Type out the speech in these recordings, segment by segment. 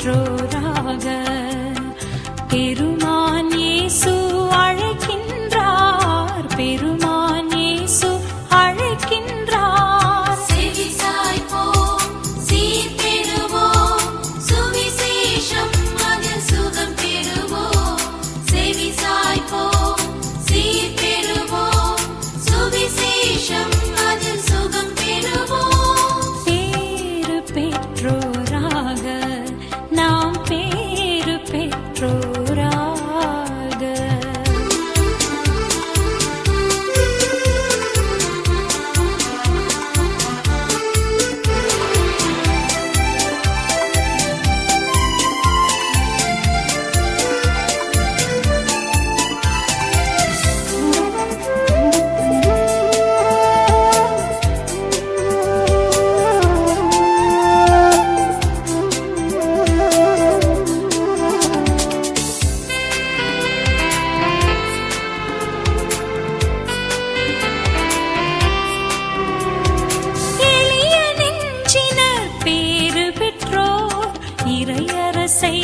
பெற்றோராக பெருமான் இயேசு அழைக்கின்றார். பெருமான் இயேசு அழைக்கின்றார். செவிசாய்ப்போம், சீர் பெறுவோம், சுவிசேஷம் அதில் சுகம் பெறுவோம். செவிசாய்ப்போம், சீர் பெறுவோம், சுவிசேஷம் அதில் சுகம் பெறுவோம். பேறு பெற்றோராக நாம் பேறு பெற்றோராக இறையரசை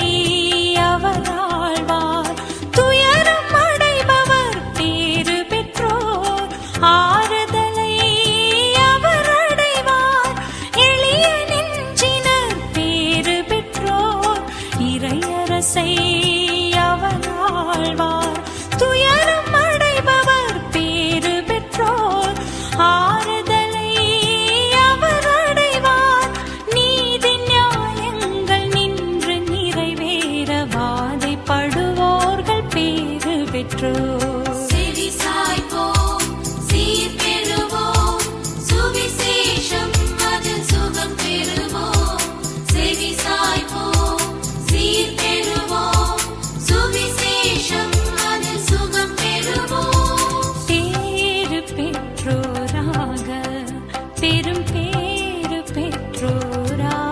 அவர் ஆழ்வார். துயரம் அடைபவர் பேறு பெற்றோர், ஆறுதலை அவர் அடைவார். எளிய நெஞ்சினர் பேறு பெற்றோர், இறையரசை அவர் ஆழ்வார். துயரம் அடைபவர் பேறு பெற்றோர், ஆறுதலை அவர் அடைவார். நீதி நியாயங்கள் நின்று நிறைவேற வாதைப்படுவோர்கள் பேறு பெற்றோர். செவிசாய்ப்போம், சீர் பெறுவோம், சுவிசேஷம் அதில் சுகம் பெறுவோம். செவிசாய்ப்போம், சீர் பெறுவோம், சுவிசேஷம் அதில் சுகம் பெறுவோம். பேறு பெற்றோராக பெரும் பேறு பெற்றோராக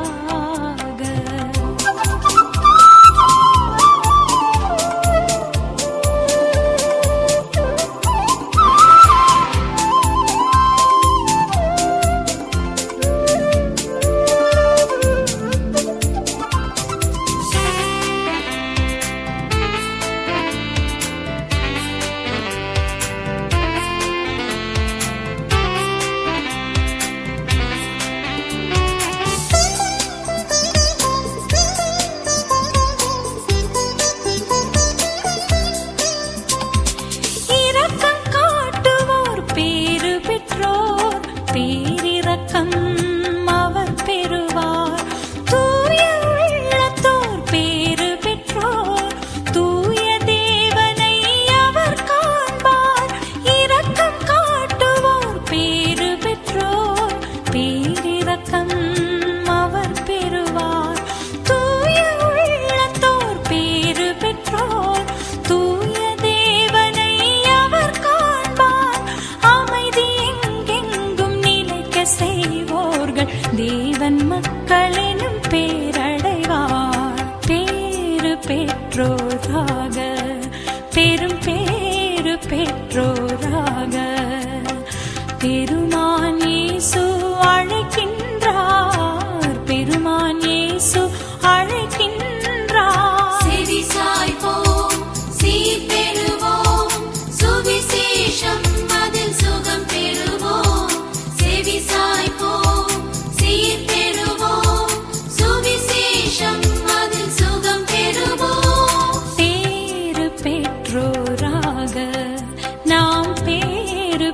இரக்கம் காட்டுவோர் பேறு பெற்றோர், பேரிரக்கம் அவர் பெறுவார். தூய உள்ளத்தோர் பேறு பெற்றோர், தூய தேவனை அவர் காண்பார். இரக்கம் காட்டுவோர் பேறு பெற்றோர், பேரிரக்கம் அவர் பெறுவார். தூய உள்ளத்தோர் பேறு பெற்றோர், தூய தேவனை அவர் காண்பார். அமைதி எங்கெங்கும் நிலைக்க செய்வோர்கள் தேவன் மக்களெனும் பேரடைவார். பேறு பெற்றோராக பெரும் பேறு பெற்றோராக பெருமான் இயேசு அழைக்கின்றார். பெருமான் இயேசு அழைக்கின்றார். செவிசாய்ப்போம், சீர் பெறுவோம், சுவிசேஷம் அதில் சுகம் பெறுவோம். செவிசாய்ப்போம், சீர் பெறுவோம், சுவிசேஷம் அதில் சுகம் பெறுவோம். பேறு பெற்றோராக நாம் பேறு